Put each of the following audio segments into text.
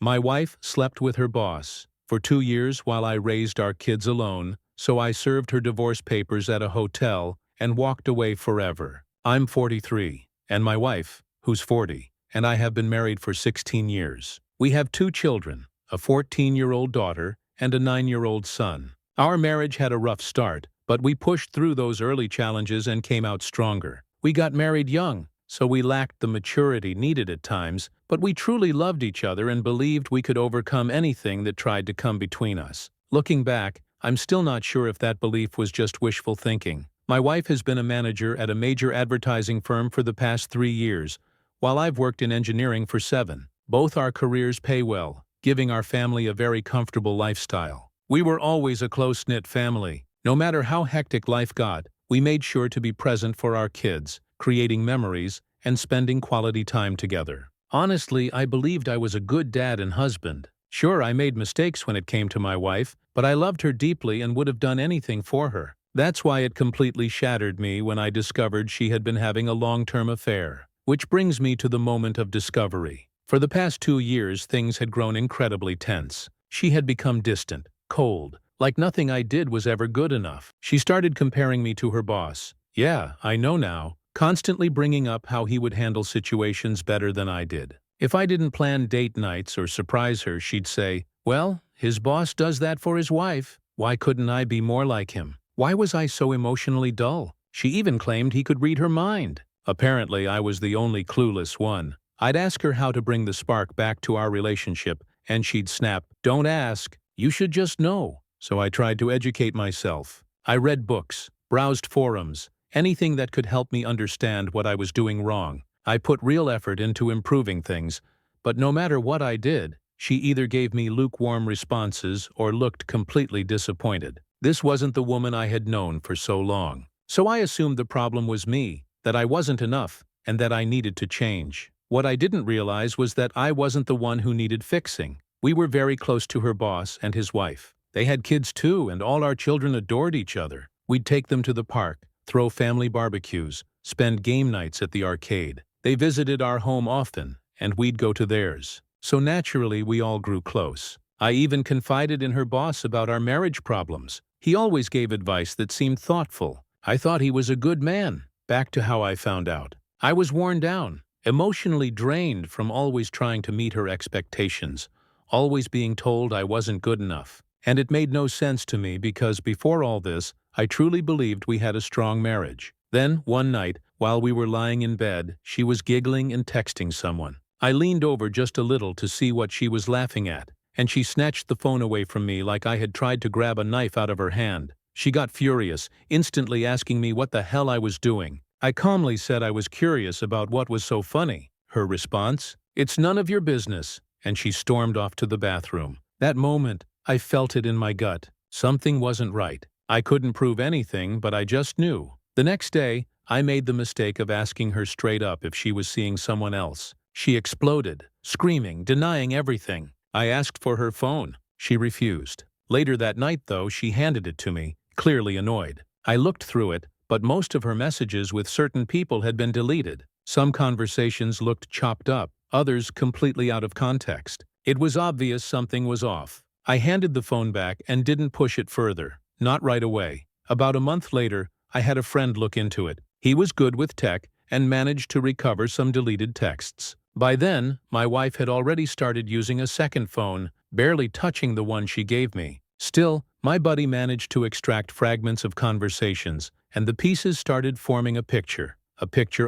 My wife slept with her boss for 2 years while I raised our kids alone, so I served her divorce papers at a hotel and walked away forever. I'm 43, and my wife, who's 40, and I have been married for 16 years. We have 2 children, a 14-year-old daughter and a 9-year-old son. Our marriage had a rough start, but we pushed through those early challenges and came out stronger. We got married young, so we lacked the maturity needed at times, but we truly loved each other and believed we could overcome anything that tried to come between us. Looking back, I'm still not sure if that belief was just wishful thinking. My wife has been a manager at a major advertising firm for the past 3 years, while I've worked in engineering for 7. Both our careers pay well, giving our family a very comfortable lifestyle. We were always a close-knit family. No matter how hectic life got, we made sure to be present for our kids, creating memories, and spending quality time together. Honestly, I believed I was a good dad and husband. Sure, I made mistakes when it came to my wife, but I loved her deeply and would have done anything for her. That's why it completely shattered me when I discovered she had been having a long-term affair. Which brings me to the moment of discovery. For the past 2 years, things had grown incredibly tense. She had become distant, cold, like nothing I did was ever good enough. She started comparing me to her boss. Yeah, I know now. Constantly bringing up how he would handle situations better than I did. If I didn't plan date nights or surprise her, she'd say, "Well, his boss does that for his wife. Why couldn't I be more like him? Why was I so emotionally dull?" She even claimed he could read her mind. Apparently, I was the only clueless one. I'd ask her how to bring the spark back to our relationship, and she'd snap, "Don't ask, you should just know." So I tried to educate myself. I read books, browsed forums, anything that could help me understand what I was doing wrong. I put real effort into improving things, but no matter what I did, she either gave me lukewarm responses or looked completely disappointed. This wasn't the woman I had known for so long. So I assumed the problem was me, that I wasn't enough, and that I needed to change. What I didn't realize was that I wasn't the one who needed fixing. We were very close to her boss and his wife. They had kids too, and all our children adored each other. We'd take them to the park, throw family barbecues, spend game nights at the arcade. They visited our home often, and we'd go to theirs. So naturally, we all grew close. I even confided in her boss about our marriage problems. He always gave advice that seemed thoughtful. I thought he was a good man. Back to how I found out. I was worn down, emotionally drained from always trying to meet her expectations, always being told I wasn't good enough. And it made no sense to me because before all this, I truly believed we had a strong marriage. Then, one night, while we were lying in bed, she was giggling and texting someone. I leaned over just a little to see what she was laughing at, and she snatched the phone away from me like I had tried to grab a knife out of her hand. She got furious, instantly asking me what the hell I was doing. I calmly said I was curious about what was so funny. Her response? "It's none of your business," and she stormed off to the bathroom. That moment, I felt it in my gut. Something wasn't right. I couldn't prove anything, but I just knew. The next day, I made the mistake of asking her straight up if she was seeing someone else. She exploded, screaming, denying everything. I asked for her phone. She refused. Later that night, though, she handed it to me, clearly annoyed. I looked through it, but most of her messages with certain people had been deleted. Some conversations looked chopped up, others completely out of context. It was obvious something was off. I handed the phone back and didn't push it further. Not right away. About a month later, I had a friend look into it. He was good with tech and managed to recover some deleted texts. By then, my wife had already started using a second phone, barely touching the one she gave me. Still, my buddy managed to extract fragments of conversations, and the pieces started forming a picture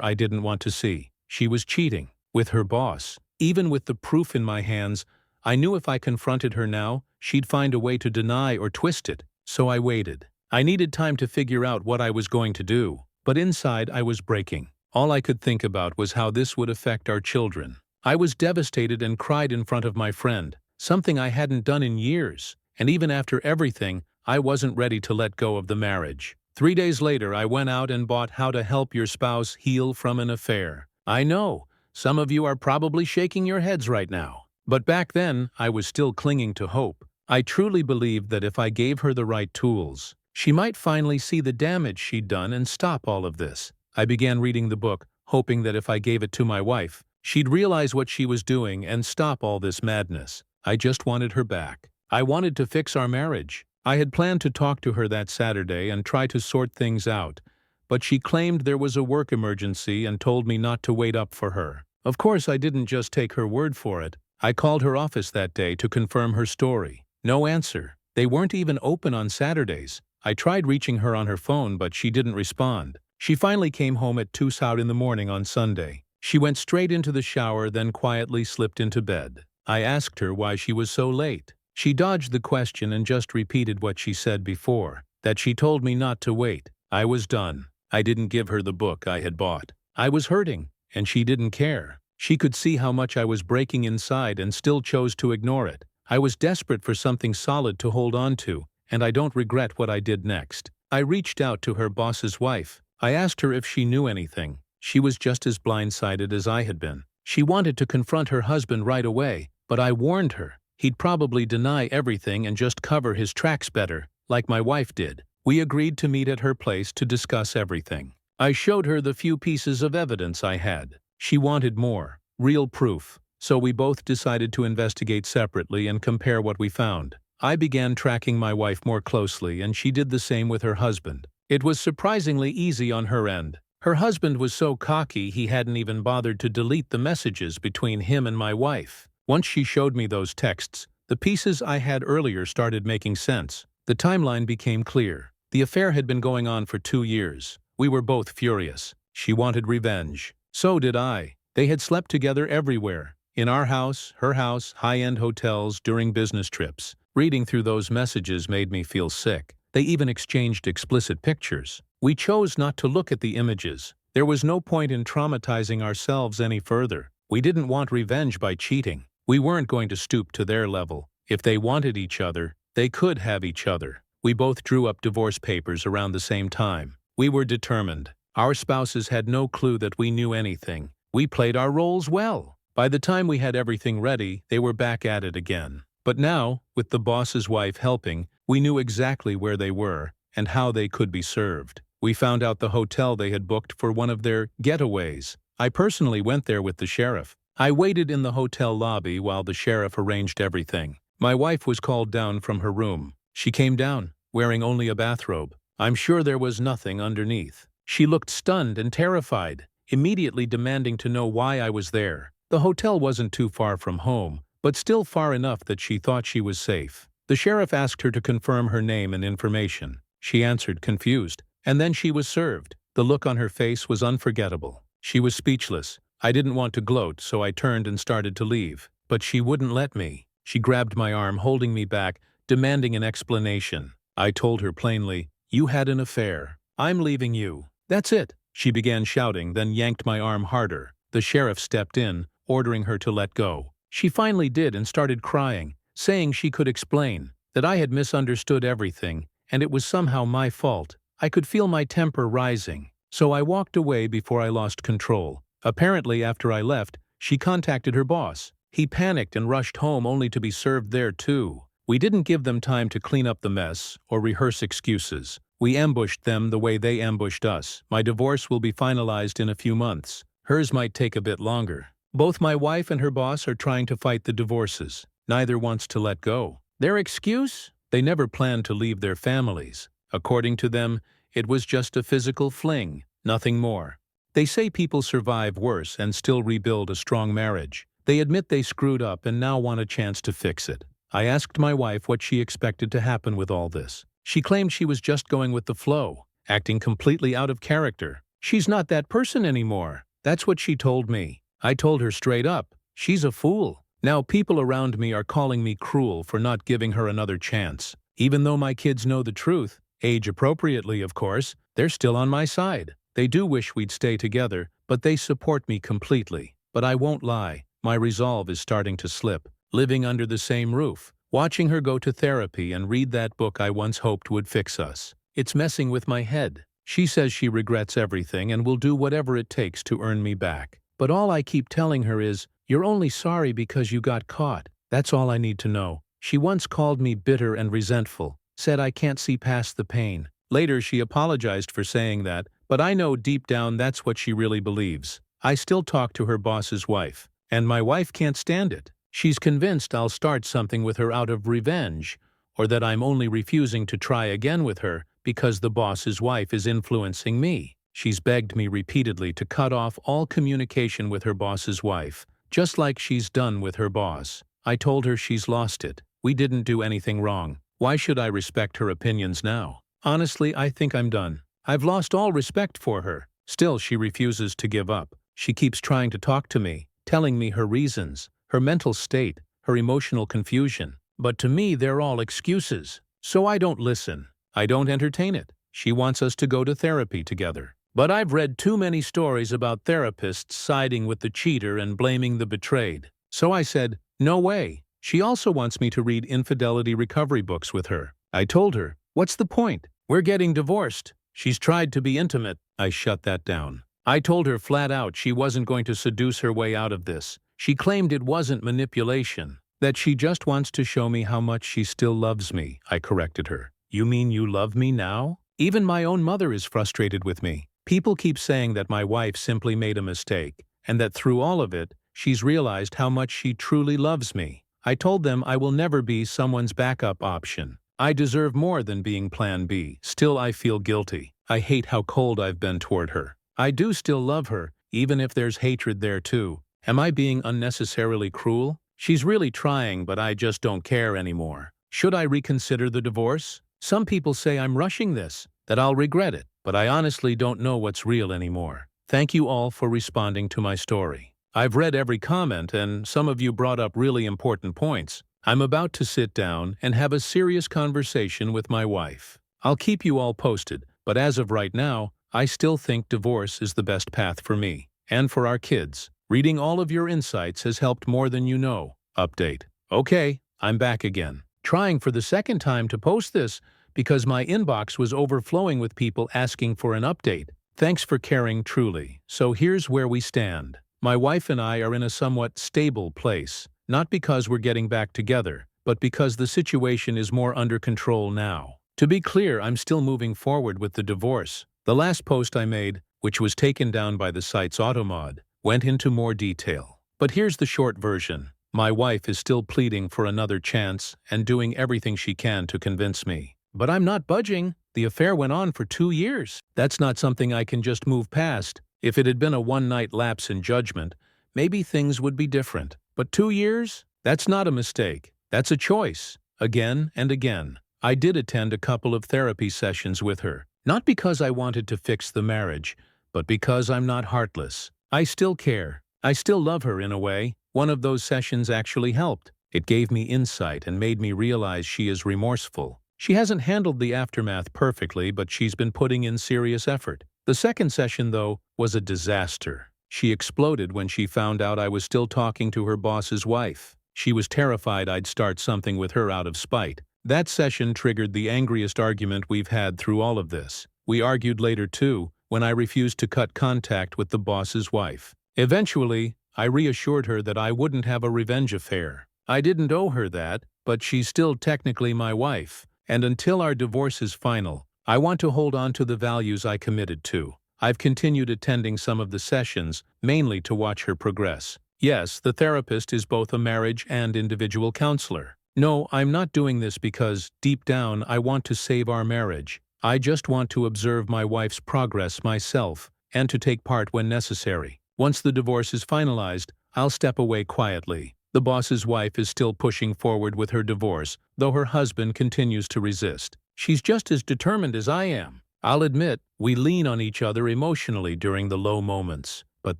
I didn't want to see. She was cheating with her boss. Even with the proof in my hands, I knew if I confronted her now, she'd find a way to deny or twist it. So I waited. I needed time to figure out what I was going to do, but inside I was breaking. All I could think about was how this would affect our children. I was devastated and cried in front of my friend, something I hadn't done in years, and even after everything, I wasn't ready to let go of the marriage. 3 days later, I went out and bought How to Help Your Spouse Heal from an Affair. I know, some of you are probably shaking your heads right now. But back then, I was still clinging to hope. I truly believed that if I gave her the right tools, she might finally see the damage she'd done and stop all of this. I began reading the book, hoping that if I gave it to my wife, She'd realize what she was doing and stop all this madness. I just wanted her back. I wanted to fix our marriage. I had planned to talk to her that Saturday and try to sort things out, but she claimed there was a work emergency and told me not to wait up for her. Of course, I didn't just take her word for it. I called her office that day to confirm her story. No answer. They weren't even open on Saturdays. I tried reaching her on her phone, but she didn't respond. She finally came home at 2 out in the morning on Sunday. She went straight into the shower, then quietly slipped into bed. I asked her why she was so late. She dodged the question and just repeated what she said before, that she told me not to wait. I was done. I didn't give her the book I had bought. I was hurting, and she didn't care. She could see how much I was breaking inside and still chose to ignore it. I was desperate for something solid to hold on to, and I don't regret what I did next. I reached out to her boss's wife. I asked her if she knew anything. She was just as blindsided as I had been. She wanted to confront her husband right away, but I warned her. He'd probably deny everything and just cover his tracks better, like my wife did. We agreed to meet at her place to discuss everything. I showed her the few pieces of evidence I had. She wanted more, real proof, so we both decided to investigate separately and compare what we found. I began tracking my wife more closely, and she did the same with her husband. It was surprisingly easy on her end. Her husband was so cocky he hadn't even bothered to delete the messages between him and my wife. Once she showed me those texts, the pieces I had earlier started making sense. The timeline became clear. The affair had been going on for 2 years. We were both furious. She wanted revenge. So did I. They had slept together everywhere. In our house, her house, high-end hotels, during business trips. Reading through those messages made me feel sick. They even exchanged explicit pictures. We chose not to look at the images. There was no point in traumatizing ourselves any further. We didn't want revenge by cheating. We weren't going to stoop to their level. If they wanted each other, they could have each other. We both drew up divorce papers around the same time. We were determined. Our spouses had no clue that we knew anything. We played our roles well. By the time we had everything ready, they were back at it again. But now, with the boss's wife helping, we knew exactly where they were and how they could be served. We found out the hotel they had booked for one of their getaways. I personally went there with the sheriff. I waited in the hotel lobby while the sheriff arranged everything. My wife was called down from her room. She came down, wearing only a bathrobe. I'm sure there was nothing underneath. She looked stunned and terrified, immediately demanding to know why I was there. The hotel wasn't too far from home, but still far enough that she thought she was safe. The sheriff asked her to confirm her name and information. She answered, confused, and then she was served. The look on her face was unforgettable. She was speechless. I didn't want to gloat, so I turned and started to leave. But she wouldn't let me. She grabbed my arm, holding me back, demanding an explanation. I told her plainly, "You had an affair. I'm leaving you. That's it." She began shouting, then yanked my arm harder. The sheriff stepped in, ordering her to let go. She finally did and started crying, saying she could explain, that I had misunderstood everything, and it was somehow my fault. I could feel my temper rising, so I walked away before I lost control. Apparently, after I left, she contacted her boss. He panicked and rushed home only to be served there too. We didn't give them time to clean up the mess or rehearse excuses. We ambushed them the way they ambushed us. My divorce will be finalized in a few months. Hers might take a bit longer. Both my wife and her boss are trying to fight the divorces. Neither wants to let go. Their excuse? They never planned to leave their families. According to them, it was just a physical fling, nothing more. They say people survive worse and still rebuild a strong marriage. They admit they screwed up and now want a chance to fix it. I asked my wife what she expected to happen with all this. She claimed she was just going with the flow, acting completely out of character. She's not that person anymore. That's what she told me. I told her straight up, she's a fool. Now people around me are calling me cruel for not giving her another chance. Even though my kids know the truth, age appropriately of course, they're still on my side. They do wish we'd stay together, but they support me completely. But I won't lie, my resolve is starting to slip. Living under the same roof, watching her go to therapy and read that book I once hoped would fix us. It's messing with my head. She says she regrets everything and will do whatever it takes to earn me back. But all I keep telling her is, "You're only sorry because you got caught." That's all I need to know. She once called me bitter and resentful, said I can't see past the pain. Later she apologized for saying that, but I know deep down that's what she really believes. I still talk to her boss's wife, and my wife can't stand it. She's convinced I'll start something with her out of revenge, or that I'm only refusing to try again with her because the boss's wife is influencing me. She's begged me repeatedly to cut off all communication with her boss's wife, just like she's done with her boss. I told her she's lost it. We didn't do anything wrong. Why should I respect her opinions now? Honestly, I think I'm done. I've lost all respect for her. Still, she refuses to give up. She keeps trying to talk to me, telling me her reasons, her mental state, her emotional confusion. But to me, they're all excuses. So I don't listen. I don't entertain it. She wants us to go to therapy together. But I've read too many stories about therapists siding with the cheater and blaming the betrayed. So I said, no way. She also wants me to read infidelity recovery books with her. I told her, what's the point? We're getting divorced. She's tried to be intimate. I shut that down. I told her flat out she wasn't going to seduce her way out of this. She claimed it wasn't manipulation, that she just wants to show me how much she still loves me. I corrected her. You mean you love me now? Even my own mother is frustrated with me. People keep saying that my wife simply made a mistake, and that through all of it, she's realized how much she truly loves me. I told them I will never be someone's backup option. I deserve more than being plan B. Still, I feel guilty. I hate how cold I've been toward her. I do still love her, even if there's hatred there too. Am I being unnecessarily cruel? She's really trying, but I just don't care anymore. Should I reconsider the divorce? Some people say I'm rushing this, that I'll regret it, but I honestly don't know what's real anymore. Thank you all for responding to my story. I've read every comment, and some of you brought up really important points. I'm about to sit down and have a serious conversation with my wife. I'll keep you all posted, but as of right now, I still think divorce is the best path for me and for our kids. Reading all of your insights has helped more than you know. Update. Okay, I'm back again. Trying for the second time to post this because my inbox was overflowing with people asking for an update. Thanks for caring truly. So here's where we stand. My wife and I are in a somewhat stable place, not because we're getting back together, but because the situation is more under control now. To be clear, I'm still moving forward with the divorce. The last post I made, which was taken down by the site's automod, went into more detail. But here's the short version. My wife is still pleading for another chance and doing everything she can to convince me. But I'm not budging. The affair went on for 2 years. That's not something I can just move past. If it had been a one-night lapse in judgment, maybe things would be different. But 2 years? That's not a mistake. That's a choice. Again and again. I did attend a couple of therapy sessions with her. Not because I wanted to fix the marriage, but because I'm not heartless. I still care. I still love her in a way. One of those sessions actually helped. It gave me insight and made me realize she is remorseful. She hasn't handled the aftermath perfectly, but she's been putting in serious effort. The second session, though, was a disaster. She exploded when she found out I was still talking to her boss's wife. She was terrified I'd start something with her out of spite. That session triggered the angriest argument we've had through all of this. We argued later too, when I refused to cut contact with the boss's wife. Eventually, I reassured her that I wouldn't have a revenge affair. I didn't owe her that, but she's still technically my wife. And until our divorce is final, I want to hold on to the values I committed to. I've continued attending some of the sessions, mainly to watch her progress. Yes, the therapist is both a marriage and individual counselor. No, I'm not doing this because, deep down, I want to save our marriage. I just want to observe my wife's progress myself, and to take part when necessary. Once the divorce is finalized, I'll step away quietly. The boss's wife is still pushing forward with her divorce, though her husband continues to resist. She's just as determined as I am. I'll admit, we lean on each other emotionally during the low moments. But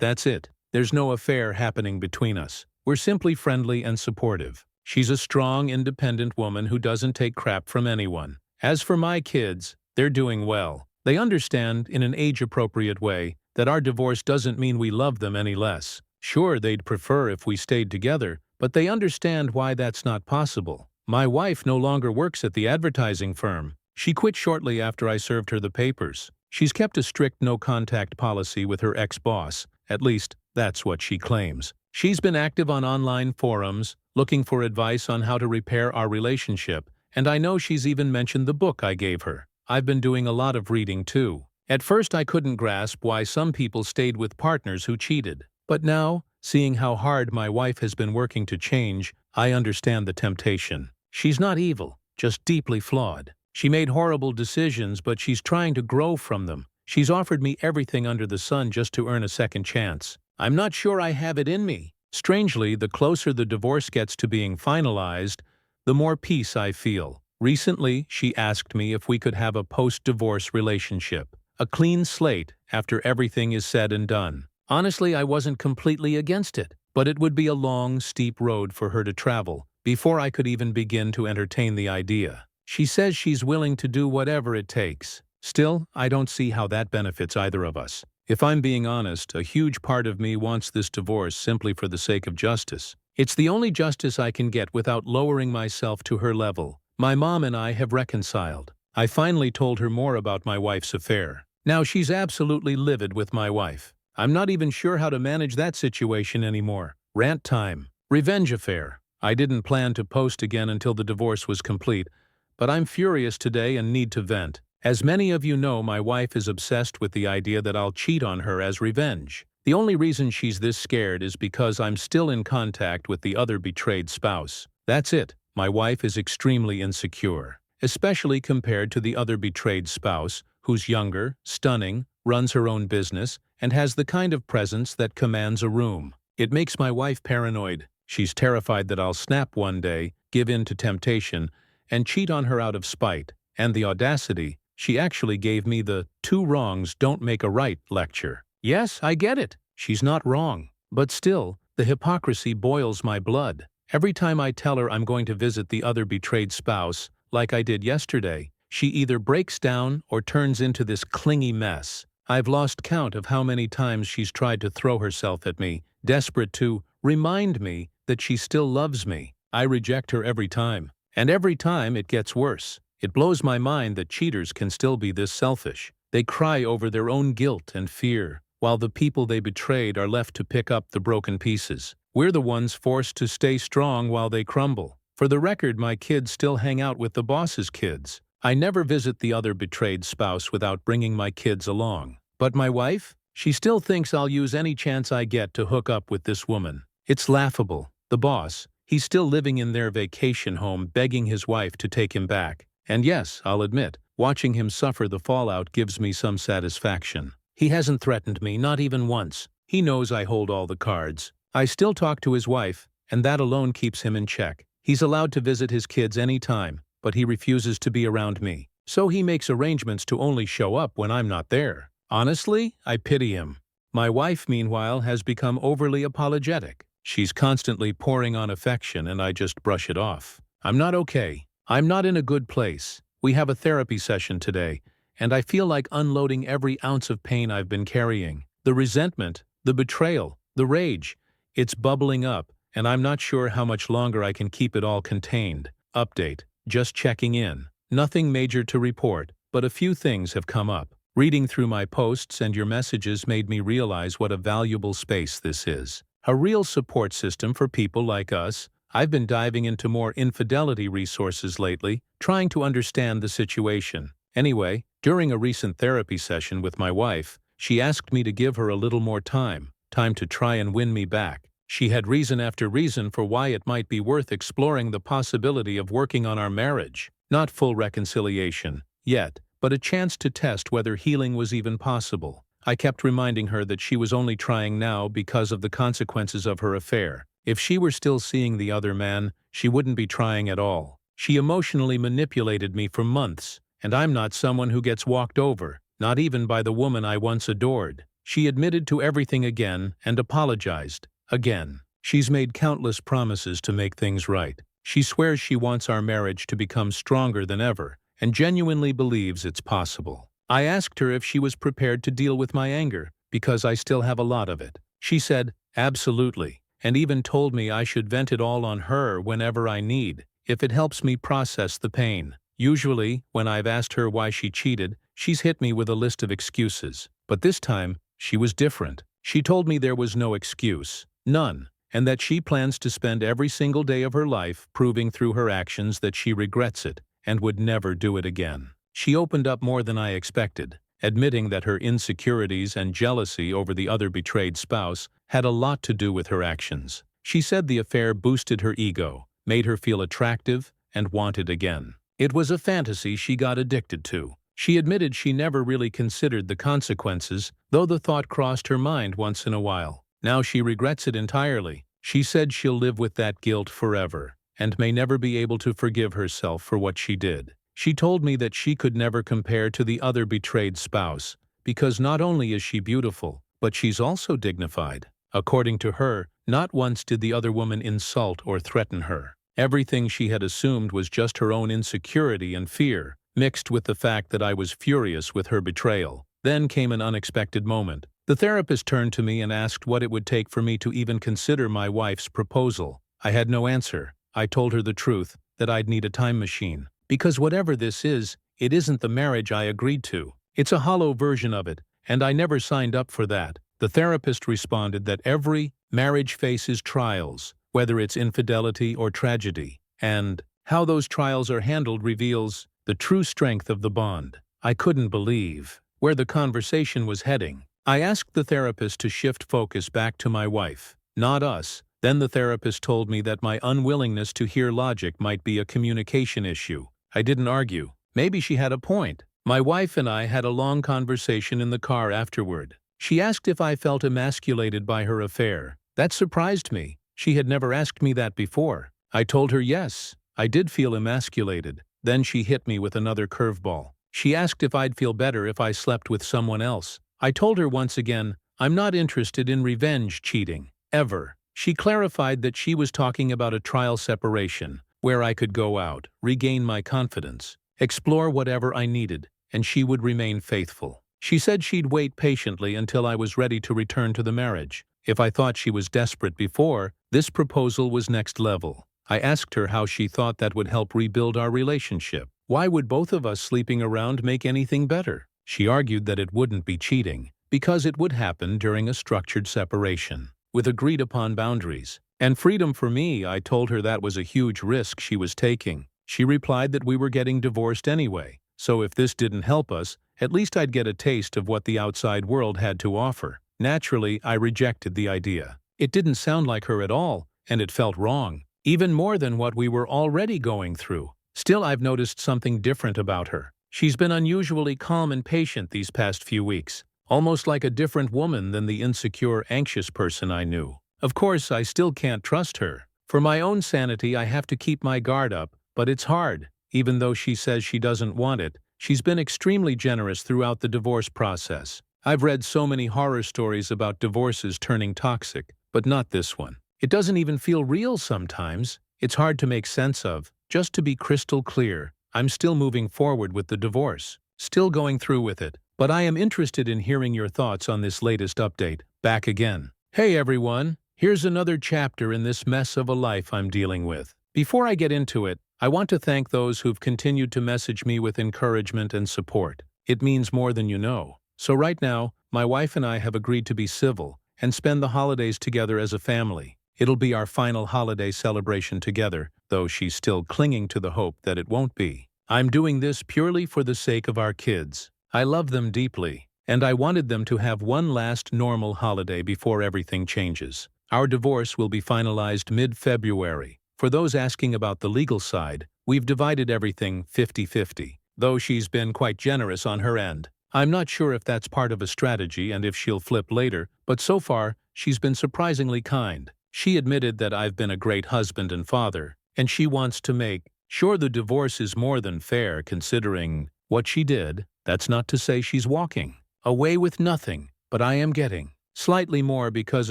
that's it. There's no affair happening between us. We're simply friendly and supportive. She's a strong, independent woman who doesn't take crap from anyone. As for my kids, they're doing well. They understand, in an age-appropriate way, that our divorce doesn't mean we love them any less. Sure, they'd prefer if we stayed together, but they understand why that's not possible. My wife no longer works at the advertising firm. She quit shortly after I served her the papers. She's kept a strict no-contact policy with her ex-boss. At least, that's what she claims. She's been active on online forums, looking for advice on how to repair our relationship, and I know she's even mentioned the book I gave her. I've been doing a lot of reading too. At first I couldn't grasp why some people stayed with partners who cheated. But now, seeing how hard my wife has been working to change, I understand the temptation. She's not evil, just deeply flawed. She made horrible decisions, but she's trying to grow from them. She's offered me everything under the sun just to earn a second chance. I'm not sure I have it in me. Strangely, the closer the divorce gets to being finalized, the more peace I feel. Recently, she asked me if we could have a post-divorce relationship. A clean slate after everything is said and done. Honestly, I wasn't completely against it, but it would be a long, steep road for her to travel before I could even begin to entertain the idea. She says she's willing to do whatever it takes. Still, I don't see how that benefits either of us. If I'm being honest, a huge part of me wants this divorce simply for the sake of justice. It's the only justice I can get without lowering myself to her level. My mom and I have reconciled. I finally told her more about my wife's affair. Now she's absolutely livid with my wife. I'm not even sure how to manage that situation anymore. Rant time. Revenge affair. I didn't plan to post again until the divorce was complete, but I'm furious today and need to vent. As many of you know, my wife is obsessed with the idea that I'll cheat on her as revenge. The only reason she's this scared is because I'm still in contact with the other betrayed spouse. That's it. My wife is extremely insecure, especially compared to the other betrayed spouse, who's younger, stunning, runs her own business, and has the kind of presence that commands a room. It makes my wife paranoid. She's terrified that I'll snap one day, give in to temptation, and cheat on her out of spite. And the audacity, she actually gave me the "two wrongs don't make a right" lecture. Yes, I get it. She's not wrong. But still, the hypocrisy boils my blood. Every time I tell her I'm going to visit the other betrayed spouse, like I did yesterday, she either breaks down or turns into this clingy mess. I've lost count of how many times she's tried to throw herself at me, desperate to remind me that she still loves me. I reject her every time. And every time it gets worse. It blows my mind that cheaters can still be this selfish. They cry over their own guilt and fear, while the people they betrayed are left to pick up the broken pieces. We're the ones forced to stay strong while they crumble. For the record, my kids still hang out with the boss's kids. I never visit the other betrayed spouse without bringing my kids along. But my wife? She still thinks I'll use any chance I get to hook up with this woman. It's laughable. The boss, he's still living in their vacation home begging his wife to take him back. And yes, I'll admit, watching him suffer the fallout gives me some satisfaction. He hasn't threatened me, not even once. He knows I hold all the cards. I still talk to his wife, and that alone keeps him in check. He's allowed to visit his kids any time, but he refuses to be around me. So he makes arrangements to only show up when I'm not there. Honestly, I pity him. My wife, meanwhile, has become overly apologetic. She's constantly pouring on affection, and I just brush it off. I'm not okay. I'm not in a good place. We have a therapy session today, and I feel like unloading every ounce of pain I've been carrying. The resentment, the betrayal, the rage. It's bubbling up, and I'm not sure how much longer I can keep it all contained. Update. Just checking in. Nothing major to report, but a few things have come up. Reading through my posts and your messages made me realize what a valuable space this is. A real support system for people like us. I've been diving into more infidelity resources lately, trying to understand the situation. Anyway, during a recent therapy session with my wife, she asked me to give her a little more time to try and win me back. She had reason after reason for why it might be worth exploring the possibility of working on our marriage. Not full reconciliation, yet, but a chance to test whether healing was even possible. I kept reminding her that she was only trying now because of the consequences of her affair. If she were still seeing the other man, she wouldn't be trying at all. She emotionally manipulated me for months, and I'm not someone who gets walked over, not even by the woman I once adored. She admitted to everything again and apologized. Again. She's made countless promises to make things right. She swears she wants our marriage to become stronger than ever, and genuinely believes it's possible. I asked her if she was prepared to deal with my anger, because I still have a lot of it. She said, absolutely, and even told me I should vent it all on her whenever I need, if it helps me process the pain. Usually, when I've asked her why she cheated, she's hit me with a list of excuses. But this time, she was different. She told me there was no excuse. None. And that she plans to spend every single day of her life proving through her actions that she regrets it and would never do it again. She opened up more than I expected. admitting that her insecurities and jealousy over the other betrayed spouse had a lot to do with her actions. She said the affair boosted her ego, made her feel attractive, and wanted again. It was a fantasy she got addicted to. She admitted she never really considered the consequences, though the thought crossed her mind once in a while. Now she regrets it entirely. She said she'll live with that guilt forever, and may never be able to forgive herself for what she did. She told me that she could never compare to the other betrayed spouse, because not only is she beautiful, but she's also dignified. According to her, not once did the other woman insult or threaten her. Everything she had assumed was just her own insecurity and fear, mixed with the fact that I was furious with her betrayal. Then came an unexpected moment. The therapist turned to me and asked what it would take for me to even consider my wife's proposal. I had no answer. I told her the truth, that I'd need a time machine. Because whatever this is, it isn't the marriage I agreed to. It's a hollow version of it, and I never signed up for that. The therapist responded that every marriage faces trials, whether it's infidelity or tragedy, and how those trials are handled reveals the true strength of the bond. I couldn't believe where the conversation was heading. I asked the therapist to shift focus back to my wife, not us. Then the therapist told me that my unwillingness to hear logic might be a communication issue. I didn't argue. Maybe she had a point. My wife and I had a long conversation in the car afterward. She asked if I felt emasculated by her affair. That surprised me. She had never asked me that before. I told her yes, I did feel emasculated. Then she hit me with another curveball. She asked if I'd feel better if I slept with someone else. I told her once again, I'm not interested in revenge cheating. Ever. She clarified that she was talking about a trial separation, where I could go out, regain my confidence, explore whatever I needed, and she would remain faithful. She said she'd wait patiently until I was ready to return to the marriage. If I thought she was desperate before, this proposal was next level. I asked her how she thought that would help rebuild our relationship. Why would both of us sleeping around make anything better? She argued that it wouldn't be cheating, because it would happen during a structured separation, with agreed-upon boundaries. And freedom for me, I told her that was a huge risk she was taking. She replied that we were getting divorced anyway, so if this didn't help us, at least I'd get a taste of what the outside world had to offer. Naturally, I rejected the idea. It didn't sound like her at all, and it felt wrong, even more than what we were already going through. Still, I've noticed something different about her. She's been unusually calm and patient these past few weeks, almost like a different woman than the insecure, anxious person I knew. Of course, I still can't trust her. For my own sanity, I have to keep my guard up, but it's hard. Even though she says she doesn't want it, she's been extremely generous throughout the divorce process. I've read so many horror stories about divorces turning toxic, but not this one. It doesn't even feel real sometimes. It's hard to make sense of. Just to be crystal clear, I'm still moving forward with the divorce, still going through with it, but I am interested in hearing your thoughts on this latest update. Back again. Hey everyone, here's another chapter in this mess of a life I'm dealing with. Before I get into it, I want to thank those who've continued to message me with encouragement and support. It means more than you know. So right now, my wife and I have agreed to be civil and spend the holidays together as a family. It'll be our final holiday celebration together, though she's still clinging to the hope that it won't be. I'm doing this purely for the sake of our kids. I love them deeply, and I wanted them to have one last normal holiday before everything changes. Our divorce will be finalized mid-February. For those asking about the legal side, we've divided everything 50-50, though she's been quite generous on her end. I'm not sure if that's part of a strategy and if she'll flip later, but so far, she's been surprisingly kind. She admitted that I've been a great husband and father, and she wants to make sure the divorce is more than fair considering what she did. That's not to say she's walking away with nothing, but I am getting slightly more because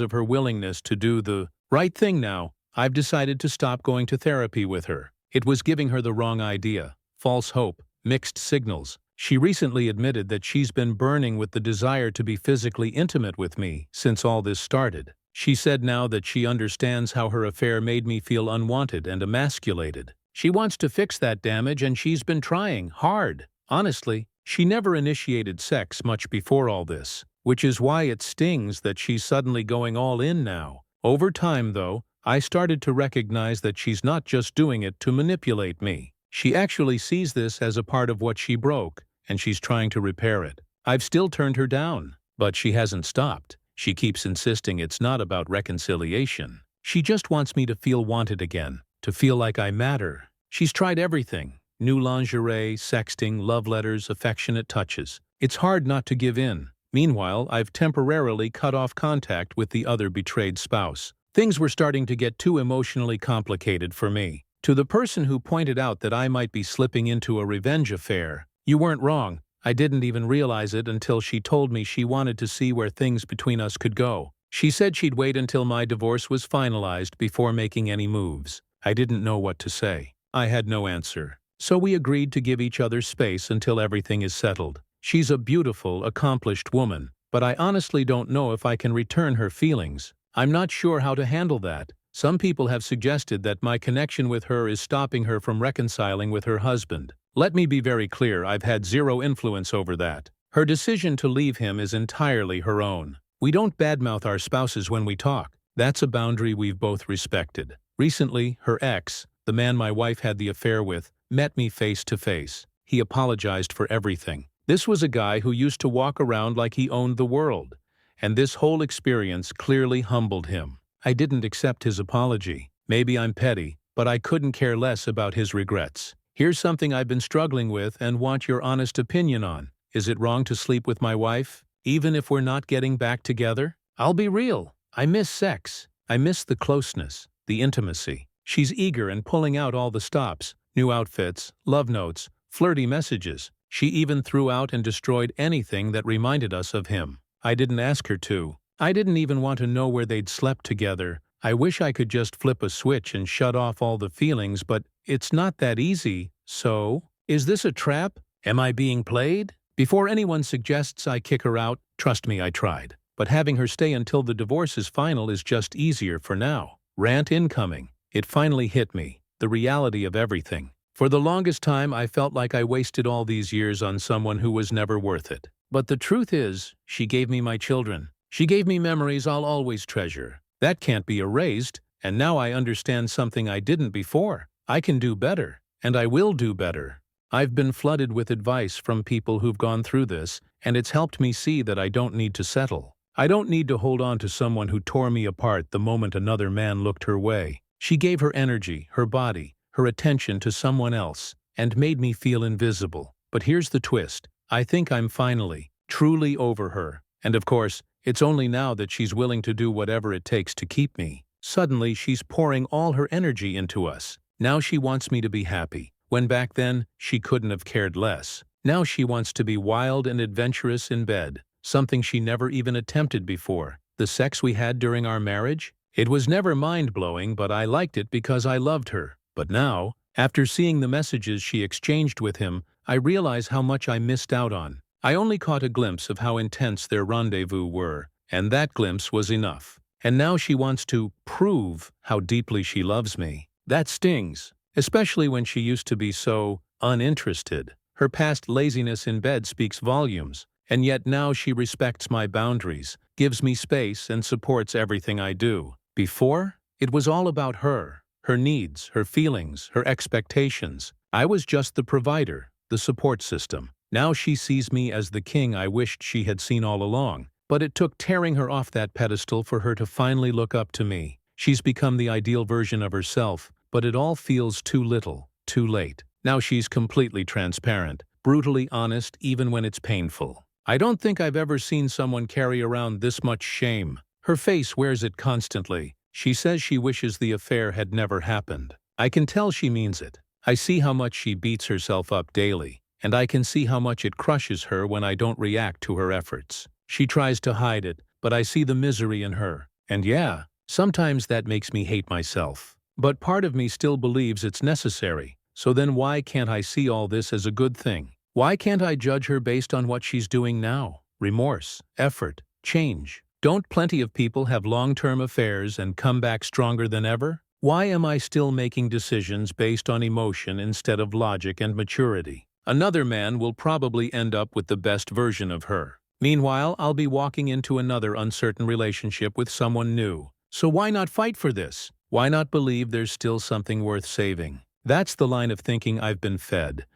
of her willingness to do the right thing now. I've decided to stop going to therapy with her. It was giving her the wrong idea, false hope, mixed signals. She recently admitted that she's been burning with the desire to be physically intimate with me since all this started. She said now that she understands how her affair made me feel unwanted and emasculated. She wants to fix that damage and she's been trying hard. Honestly, she never initiated sex much before all this, which is why it stings that she's suddenly going all in now. Over time, though, I started to recognize that she's not just doing it to manipulate me. She actually sees this as a part of what she broke, and she's trying to repair it. I've still turned her down. But she hasn't stopped. She keeps insisting it's not about reconciliation. She just wants me to feel wanted again, to feel like I matter. She's tried everything. New lingerie, sexting, love letters, affectionate touches. It's hard not to give in. Meanwhile, I've temporarily cut off contact with the other betrayed spouse. Things were starting to get too emotionally complicated for me. To the person who pointed out that I might be slipping into a revenge affair, "You weren't wrong. I didn't even realize it until she told me she wanted to see where things between us could go. She said she'd wait until my divorce was finalized before making any moves." I didn't know what to say. I had no answer. So we agreed to give each other space until everything is settled. She's a beautiful, accomplished woman, but I honestly don't know if I can return her feelings. I'm not sure how to handle that. Some people have suggested that my connection with her is stopping her from reconciling with her husband. Let me be very clear, I've had zero influence over that. Her decision to leave him is entirely her own. We don't badmouth our spouses when we talk. That's a boundary we've both respected. Recently, her ex, the man my wife had the affair with, met me face to face. He apologized for everything. This was a guy who used to walk around like he owned the world, and this whole experience clearly humbled him. I didn't accept his apology. Maybe I'm petty, but I couldn't care less about his regrets. Here's something I've been struggling with and want your honest opinion on. Is it wrong to sleep with my wife, even if we're not getting back together? I'll be real. I miss sex. I miss the closeness, the intimacy. She's eager and pulling out all the stops. New outfits, love notes, flirty messages. She even threw out and destroyed anything that reminded us of him. I didn't ask her to. I didn't even want to know where they'd slept together. I wish I could just flip a switch and shut off all the feelings, but it's not that easy. So, is this a trap? Am I being played? Before anyone suggests I kick her out, trust me, I tried. But having her stay until the divorce is final is just easier for now. Rant incoming. It finally hit me. The reality of everything. For the longest time, I felt like I wasted all these years on someone who was never worth it. But the truth is, she gave me my children. She gave me memories I'll always treasure. That can't be erased, and now I understand something I didn't before. I can do better, and I will do better. I've been flooded with advice from people who've gone through this, and it's helped me see that I don't need to settle. I don't need to hold on to someone who tore me apart the moment another man looked her way. She gave her energy, her body, her attention to someone else, and made me feel invisible. But here's the twist. I think I'm finally, truly over her. And of course, it's only now that she's willing to do whatever it takes to keep me. Suddenly, she's pouring all her energy into us. Now she wants me to be happy, when back then, she couldn't have cared less. Now she wants to be wild and adventurous in bed, something she never even attempted before. The sex we had during our marriage? It was never mind-blowing, but I liked it because I loved her. But now, after seeing the messages she exchanged with him, I realize how much I missed out on. I only caught a glimpse of how intense their rendezvous were, and that glimpse was enough. And now she wants to prove how deeply she loves me. That stings, especially when she used to be so uninterested. Her past laziness in bed speaks volumes, and yet now she respects my boundaries, gives me space, and supports everything I do. Before, it was all about her needs, her feelings, her expectations. I was just the provider, the support system. Now she sees me as the king I wished she had seen all along. But it took tearing her off that pedestal for her to finally look up to me. She's become the ideal version of herself, but it all feels too little, too late. Now she's completely transparent, brutally honest even when it's painful. I don't think I've ever seen someone carry around this much shame. Her face wears it constantly. She says she wishes the affair had never happened. I can tell she means it. I see how much she beats herself up daily, and I can see how much it crushes her when I don't react to her efforts. She tries to hide it, but I see the misery in her. And yeah, sometimes that makes me hate myself. But part of me still believes it's necessary. So then why can't I see all this as a good thing? Why can't I judge her based on what she's doing now? Remorse, effort, change. Don't plenty of people have long-term affairs and come back stronger than ever? Why am I still making decisions based on emotion instead of logic and maturity? Another man will probably end up with the best version of her. Meanwhile, I'll be walking into another uncertain relationship with someone new. So why not fight for this? Why not believe there's still something worth saving? That's the line of thinking I've been fed.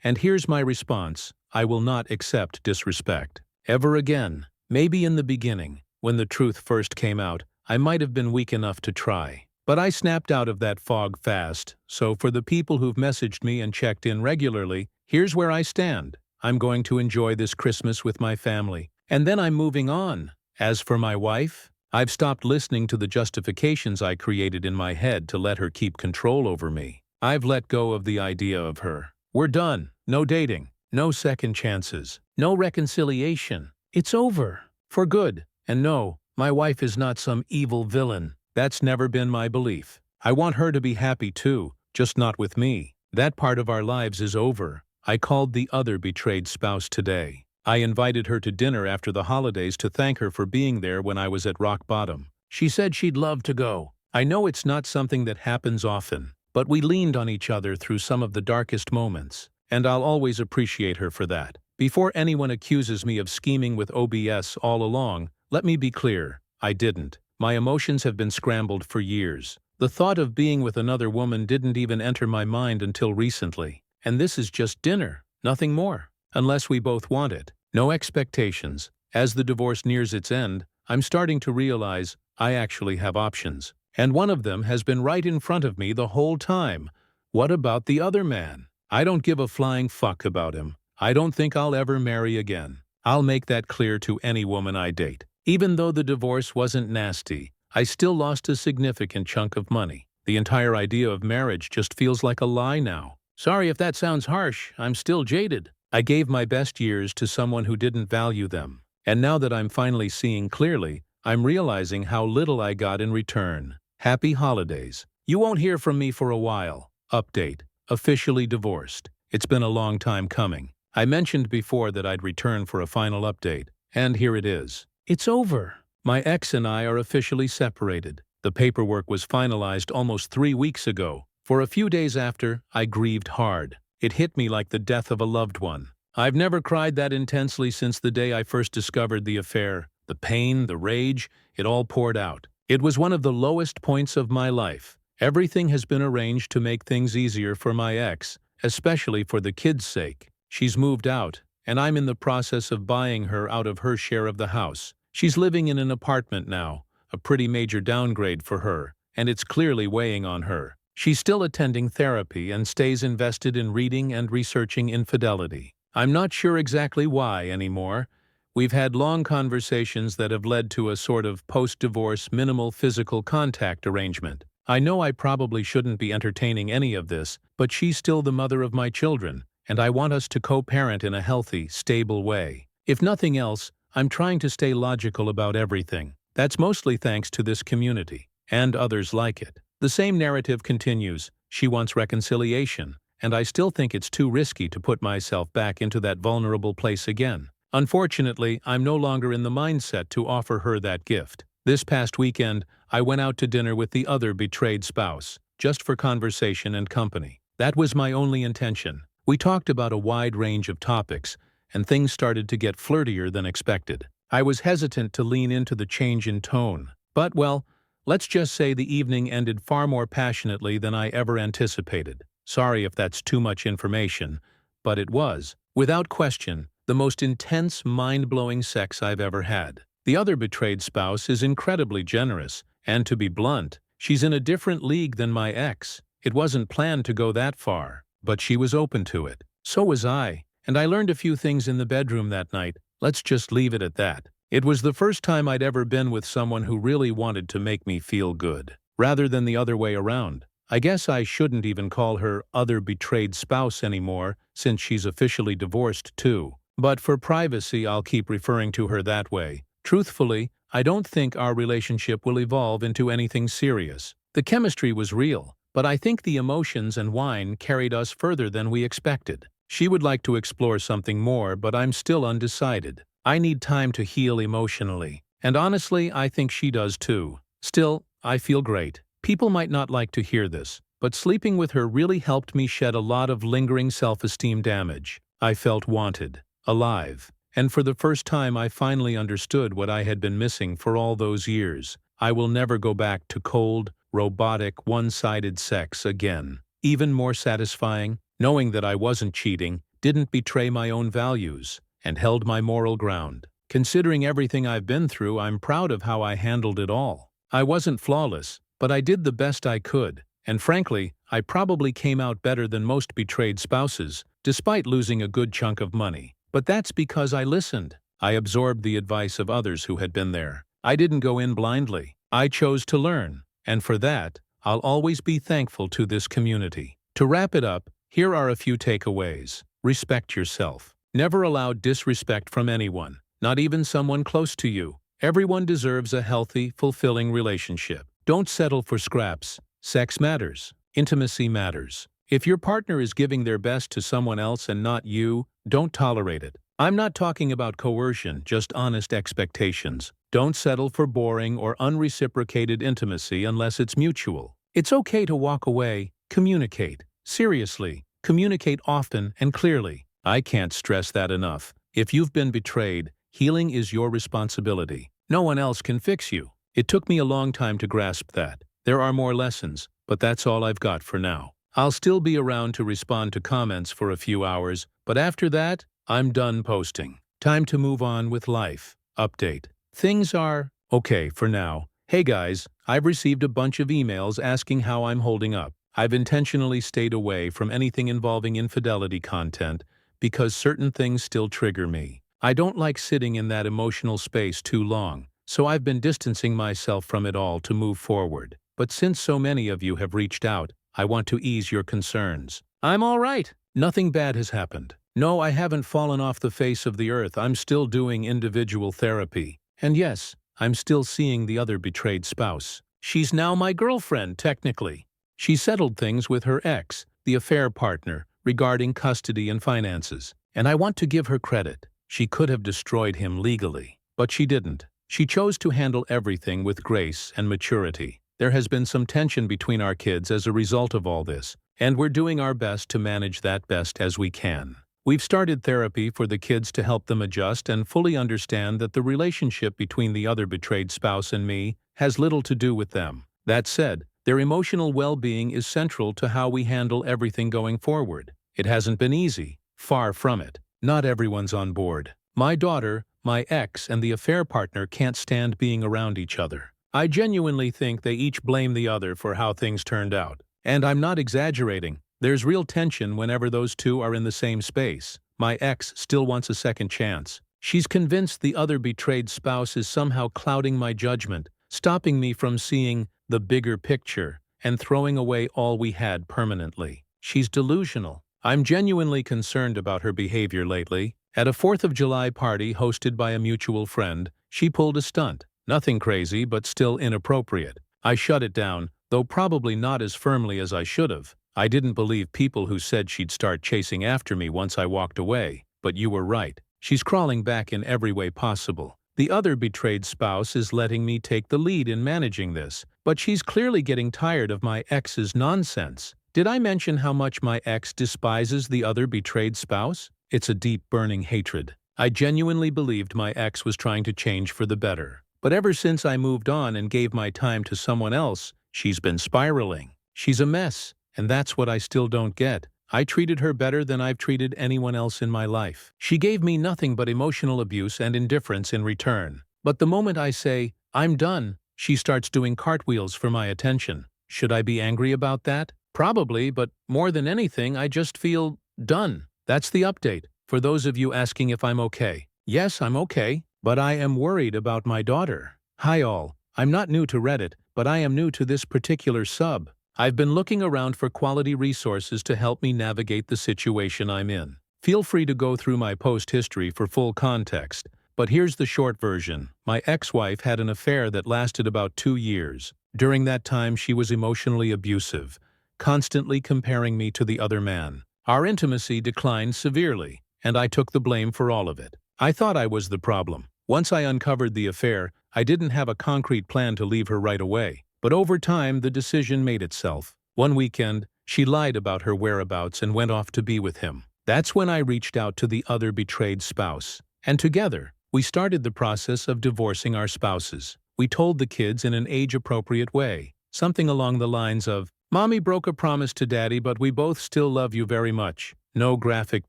And here's my response: I will not accept disrespect. ever again. Maybe in the beginning, when the truth first came out, I might have been weak enough to try. But I snapped out of that fog fast, so for the people who've messaged me and checked in regularly, here's where I stand. I'm going to enjoy this Christmas with my family, and then I'm moving on. As for my wife, I've stopped listening to the justifications I created in my head to let her keep control over me. I've let go of the idea of her. We're done. No dating. No second chances. No reconciliation. It's over. For good. And no, my wife is not some evil villain. That's never been my belief. I want her to be happy too, just not with me. That part of our lives is over. I called the other betrayed spouse today. I invited her to dinner after the holidays to thank her for being there when I was at rock bottom. She said she'd love to go. I know it's not something that happens often, but we leaned on each other through some of the darkest moments, and I'll always appreciate her for that. Before anyone accuses me of scheming with OBS all along, let me be clear, I didn't. My emotions have been scrambled for years. The thought of being with another woman didn't even enter my mind until recently. And this is just dinner, nothing more. Unless we both want it. No expectations. As the divorce nears its end, I'm starting to realize I actually have options. And one of them has been right in front of me the whole time. What about the other man? I don't give a flying fuck about him. I don't think I'll ever marry again. I'll make that clear to any woman I date. Even though the divorce wasn't nasty, I still lost a significant chunk of money. The entire idea of marriage just feels like a lie now. Sorry if that sounds harsh, I'm still jaded. I gave my best years to someone who didn't value them. And now that I'm finally seeing clearly, I'm realizing how little I got in return. Happy holidays. You won't hear from me for a while. Update. Officially divorced. It's been a long time coming. I mentioned before that I'd return for a final update, and here it is. It's over. My ex and I are officially separated. The paperwork was finalized almost 3 weeks ago. For a few days after, I grieved hard. It hit me like the death of a loved one. I've never cried that intensely since the day I first discovered the affair. The pain, the rage, it all poured out. It was one of the lowest points of my life. Everything has been arranged to make things easier for my ex, especially for the kids' sake. She's moved out, and I'm in the process of buying her out of her share of the house. She's living in an apartment now, a pretty major downgrade for her, and it's clearly weighing on her. She's still attending therapy and stays invested in reading and researching infidelity. I'm not sure exactly why anymore. We've had long conversations that have led to a sort of post-divorce minimal physical contact arrangement. I know I probably shouldn't be entertaining any of this, but she's still the mother of my children, and I want us to co-parent in a healthy, stable way. If nothing else, I'm trying to stay logical about everything. That's mostly thanks to this community, and others like it. The same narrative continues. She wants reconciliation, and I still think it's too risky to put myself back into that vulnerable place again. Unfortunately, I'm no longer in the mindset to offer her that gift. This past weekend, I went out to dinner with the other betrayed spouse, just for conversation and company. That was my only intention. We talked about a wide range of topics, and things started to get flirtier than expected. I was hesitant to lean into the change in tone, but, well, let's just say the evening ended far more passionately than I ever anticipated. Sorry if that's too much information, but it was, without question, the most intense, mind-blowing sex I've ever had. The other betrayed spouse is incredibly generous, and to be blunt, she's in a different league than my ex. It wasn't planned to go that far, but she was open to it. So was I, and I learned a few things in the bedroom that night. Let's just leave it at that. It was the first time I'd ever been with someone who really wanted to make me feel good, rather than the other way around. I guess I shouldn't even call her other betrayed spouse anymore, since she's officially divorced too. But for privacy, I'll keep referring to her that way. Truthfully, I don't think our relationship will evolve into anything serious. The chemistry was real, but I think the emotions and wine carried us further than we expected. She would like to explore something more, but I'm still undecided. I need time to heal emotionally, and honestly, I think she does too. Still, I feel great. People might not like to hear this, but sleeping with her really helped me shed a lot of lingering self-esteem damage. I felt wanted, alive, and for the first time I finally understood what I had been missing for all those years. I will never go back to cold, robotic, one-sided sex again. Even more satisfying, knowing that I wasn't cheating, didn't betray my own values, and held my moral ground. Considering everything I've been through, I'm proud of how I handled it all. I wasn't flawless, but I did the best I could, and frankly, I probably came out better than most betrayed spouses, despite losing a good chunk of money. But that's because I listened. I absorbed the advice of others who had been there. I didn't go in blindly. I chose to learn, and for that, I'll always be thankful to this community. To wrap it up, here are a few takeaways. Respect yourself. Never allow disrespect from anyone, not even someone close to you. Everyone deserves a healthy, fulfilling relationship. Don't settle for scraps. Sex matters. Intimacy matters. If your partner is giving their best to someone else and not you, don't tolerate it. I'm not talking about coercion, just honest expectations. Don't settle for boring or unreciprocated intimacy unless it's mutual. It's okay to walk away. Communicate. Seriously, communicate often and clearly. I can't stress that enough. If you've been betrayed, healing is your responsibility. No one else can fix you. It took me a long time to grasp that. There are more lessons, but that's all I've got for now. I'll still be around to respond to comments for a few hours, but after that, I'm done posting. Time to move on with life. Update. Things are okay for now. Hey guys, I've received a bunch of emails asking how I'm holding up. I've intentionally stayed away from anything involving infidelity content because certain things still trigger me. I don't like sitting in that emotional space too long, so I've been distancing myself from it all to move forward. But since so many of you have reached out, I want to ease your concerns. I'm all right. Nothing bad has happened. No, I haven't fallen off the face of the earth. I'm still doing individual therapy. And yes, I'm still seeing the other betrayed spouse. She's now my girlfriend, technically. She settled things with her ex, the affair partner, regarding custody and finances. And I want to give her credit. She could have destroyed him legally, but she didn't. She chose to handle everything with grace and maturity. There has been some tension between our kids as a result of all this, and we're doing our best to manage that best as we can. We've started therapy for the kids to help them adjust and fully understand that the relationship between the other betrayed spouse and me has little to do with them. That said, their emotional well-being is central to how we handle everything going forward. It hasn't been easy, far from it. Not everyone's on board. My daughter, my ex, and the affair partner can't stand being around each other. I genuinely think they each blame the other for how things turned out. And I'm not exaggerating. There's real tension whenever those two are in the same space. My ex still wants a second chance. She's convinced the other betrayed spouse is somehow clouding my judgment, stopping me from seeing the bigger picture, and throwing away all we had permanently. She's delusional. I'm genuinely concerned about her behavior lately. At a 4th of July party hosted by a mutual friend, she pulled a stunt. Nothing crazy, but still inappropriate. I shut it down, though probably not as firmly as I should have. I didn't believe people who said she'd start chasing after me once I walked away, but you were right. She's crawling back in every way possible. The other betrayed spouse is letting me take the lead in managing this, but she's clearly getting tired of my ex's nonsense. Did I mention how much my ex despises the other betrayed spouse? It's a deep, burning hatred. I genuinely believed my ex was trying to change for the better. But ever since I moved on and gave my time to someone else, she's been spiraling. She's a mess, and that's what I still don't get. I treated her better than I've treated anyone else in my life. She gave me nothing but emotional abuse and indifference in return. But the moment I say, I'm done, she starts doing cartwheels for my attention. Should I be angry about that? Probably, but more than anything, I just feel done. That's the update. For those of you asking if I'm okay. Yes, I'm okay, but I am worried about my daughter. Hi all. I'm not new to Reddit, but I am new to this particular sub. I've been looking around for quality resources to help me navigate the situation I'm in. Feel free to go through my post history for full context, but here's the short version. My ex-wife had an affair that lasted about 2 years. During that time, she was emotionally abusive, constantly comparing me to the other man. Our intimacy declined severely, and I took the blame for all of it. I thought I was the problem. Once I uncovered the affair, I didn't have a concrete plan to leave her right away. But over time, the decision made itself. One weekend, she lied about her whereabouts and went off to be with him. That's when I reached out to the other betrayed spouse. And together, we started the process of divorcing our spouses. We told the kids in an age-appropriate way, something along the lines of, Mommy broke a promise to Daddy, but we both still love you very much. No graphic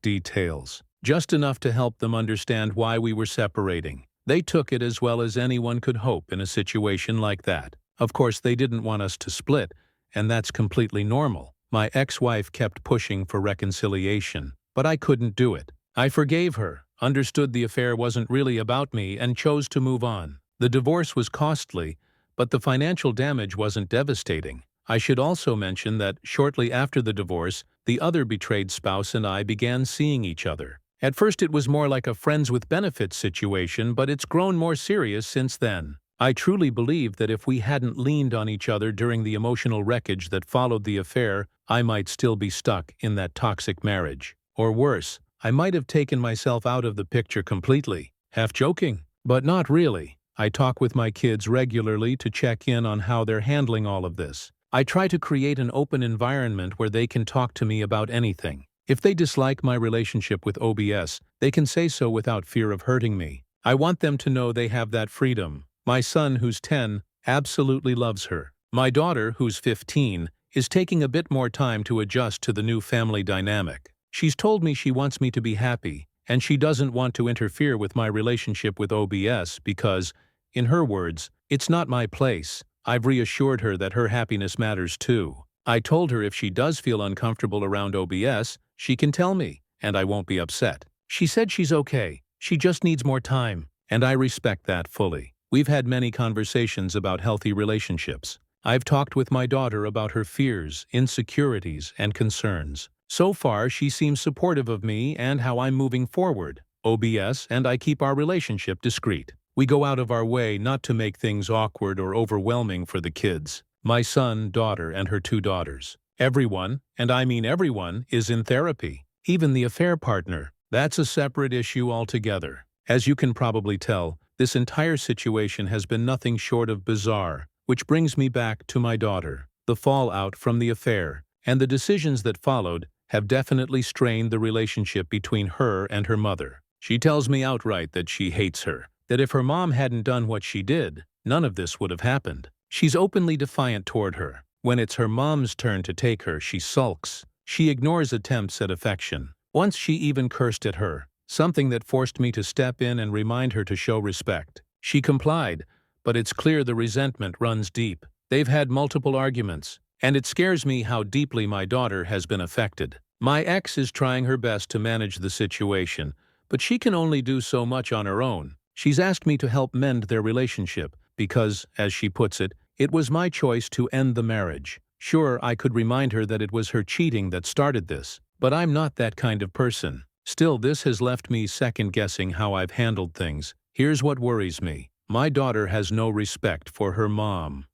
details. just enough to help them understand why we were separating. They took it as well as anyone could hope in a situation like that. Of course, they didn't want us to split, and that's completely normal. My ex-wife kept pushing for reconciliation, but I couldn't do it. I forgave her, understood the affair wasn't really about me, and chose to move on. The divorce was costly, but the financial damage wasn't devastating. I should also mention that shortly after the divorce, the other betrayed spouse and I began seeing each other. At first it was more like a friends with benefits situation, but it's grown more serious since then. I truly believe that if we hadn't leaned on each other during the emotional wreckage that followed the affair, I might still be stuck in that toxic marriage. Or worse, I might have taken myself out of the picture completely. Half joking, but not really. I talk with my kids regularly to check in on how they're handling all of this. I try to create an open environment where they can talk to me about anything. If they dislike my relationship with OBS, they can say so without fear of hurting me. I want them to know they have that freedom. My son, who's 10, absolutely loves her. My daughter, who's 15, is taking a bit more time to adjust to the new family dynamic. She's told me she wants me to be happy, and she doesn't want to interfere with my relationship with OBS because, in her words, it's not my place. I've reassured her that her happiness matters too. I told her if she does feel uncomfortable around OBS, she can tell me, and I won't be upset. She said she's okay, she just needs more time, and I respect that fully. We've had many conversations about healthy relationships. I've talked with my daughter about her fears, insecurities, and concerns. So far, she seems supportive of me and how I'm moving forward. OBS and I keep our relationship discreet. We go out of our way not to make things awkward or overwhelming for the kids. My son, daughter, and her 2 daughters. Everyone, and I mean everyone, is in therapy. Even the affair partner. That's a separate issue altogether. As you can probably tell, this entire situation has been nothing short of bizarre, which brings me back to my daughter. The fallout from the affair and the decisions that followed have definitely strained the relationship between her and her mother. She tells me outright that she hates her, that if her mom hadn't done what she did, none of this would have happened. She's openly defiant toward her. When it's her mom's turn to take her, she sulks. She ignores attempts at affection. Once she even cursed at her, something that forced me to step in and remind her to show respect. She complied, but it's clear the resentment runs deep. They've had multiple arguments, and it scares me how deeply my daughter has been affected. My ex is trying her best to manage the situation, but she can only do so much on her own. She's asked me to help mend their relationship because, as she puts it, it was my choice to end the marriage. Sure, I could remind her that it was her cheating that started this, but I'm not that kind of person. Still, this has left me second-guessing how I've handled things. Here's what worries me. My daughter has no respect for her mom.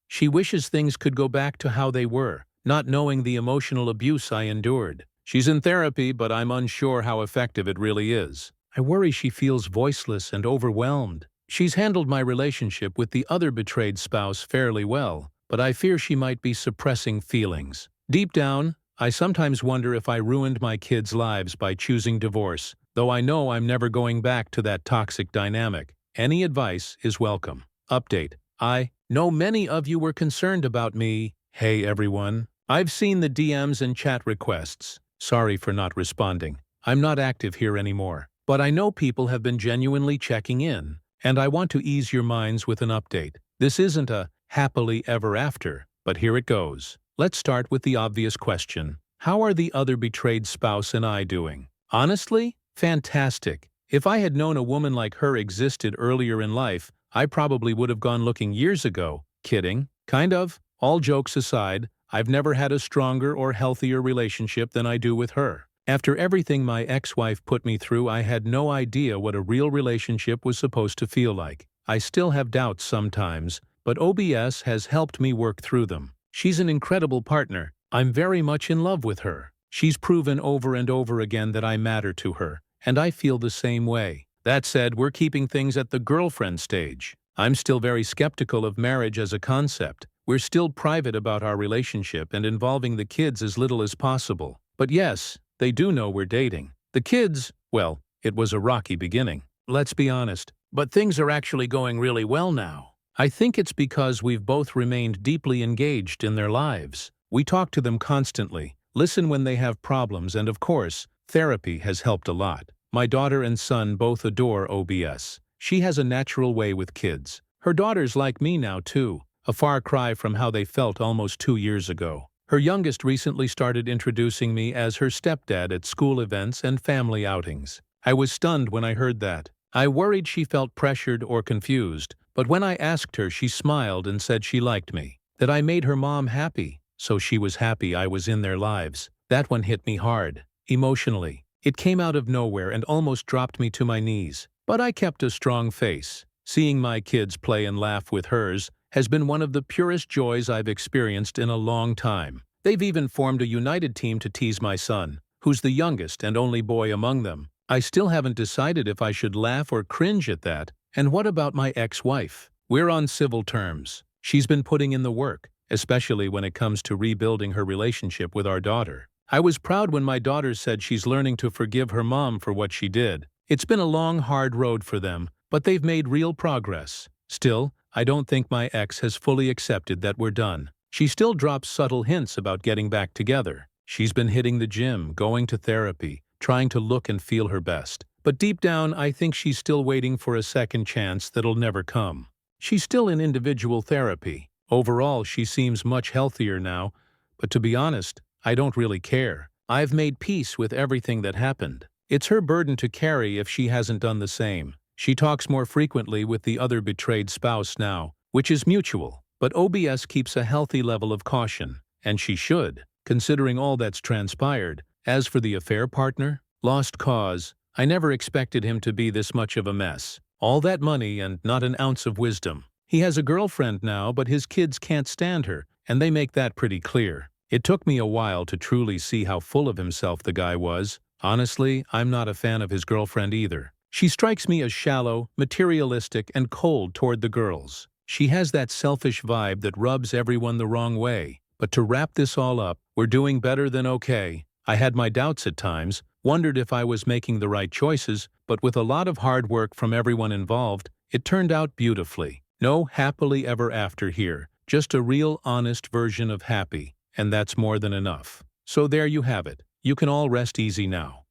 She wishes things could go back to how they were, not knowing the emotional abuse I endured. She's in therapy, but I'm unsure how effective it really is. I worry she feels voiceless and overwhelmed. She's handled my relationship with the other betrayed spouse fairly well, but I fear she might be suppressing feelings. Deep down, I sometimes wonder if I ruined my kids' lives by choosing divorce, though I know I'm never going back to that toxic dynamic. Any advice is welcome. Update. I know many of you were concerned about me. Hey everyone. I've seen the DMs and chat requests. Sorry for not responding. I'm not active here anymore. But I know people have been genuinely checking in, and I want to ease your minds with an update. This isn't a happily ever after, but here it goes. Let's start with the obvious question. How are the other betrayed spouse and I doing? Honestly, fantastic. If I had known a woman like her existed earlier in life, I probably would have gone looking years ago. Kidding. Kind of. All jokes aside, I've never had a stronger or healthier relationship than I do with her. After everything my ex-wife put me through, I had no idea what a real relationship was supposed to feel like. I still have doubts sometimes, but OBS has helped me work through them. She's an incredible partner. I'm very much in love with her. She's proven over and over again that I matter to her, and I feel the same way. That said, we're keeping things at the girlfriend stage. I'm still very skeptical of marriage as a concept. We're still private about our relationship and involving the kids as little as possible. But yes, they do know we're dating. The kids, well, it was a rocky beginning. Let's be honest, but things are actually going really well now. I think it's because we've both remained deeply engaged in their lives. We talk to them constantly, listen when they have problems, and of course, therapy has helped a lot. My daughter and son both adore OBS. She has a natural way with kids. Her daughters like me now too, a far cry from how they felt almost 2 years ago. Her youngest recently started introducing me as her stepdad at school events and family outings. I was stunned when I heard that. I worried she felt pressured or confused, but when I asked her, she smiled and said she liked me, that I made her mom happy, so she was happy I was in their lives. That one hit me hard, emotionally. It came out of nowhere and almost dropped me to my knees. But I kept a strong face. Seeing my kids play and laugh with hers has been one of the purest joys I've experienced in a long time. They've even formed a united team to tease my son, who's the youngest and only boy among them. I still haven't decided if I should laugh or cringe at that. And what about my ex-wife? We're on civil terms. She's been putting in the work, especially when it comes to rebuilding her relationship with our daughter. I was proud when my daughter said she's learning to forgive her mom for what she did. It's been a long, hard road for them, but they've made real progress. Still, I don't think my ex has fully accepted that we're done. She still drops subtle hints about getting back together. She's been hitting the gym, going to therapy, trying to look and feel her best. But deep down, I think she's still waiting for a second chance that'll never come. She's still in individual therapy. Overall, she seems much healthier now, but to be honest, I don't really care. I've made peace with everything that happened. It's her burden to carry if she hasn't done the same. She talks more frequently with the other betrayed spouse now, which is mutual. But OBS keeps a healthy level of caution, and she should, considering all that's transpired. As for the affair partner, lost cause, I never expected him to be this much of a mess. All that money and not an ounce of wisdom. He has a girlfriend now, but his kids can't stand her, and they make that pretty clear. It took me a while to truly see how full of himself the guy was. Honestly, I'm not a fan of his girlfriend either. She strikes me as shallow, materialistic, and cold toward the girls. She has that selfish vibe that rubs everyone the wrong way. But to wrap this all up, we're doing better than okay. I had my doubts at times, wondered if I was making the right choices, but with a lot of hard work from everyone involved, it turned out beautifully. No happily ever after here, just a real honest version of happy, and that's more than enough. So there you have it. You can all rest easy now.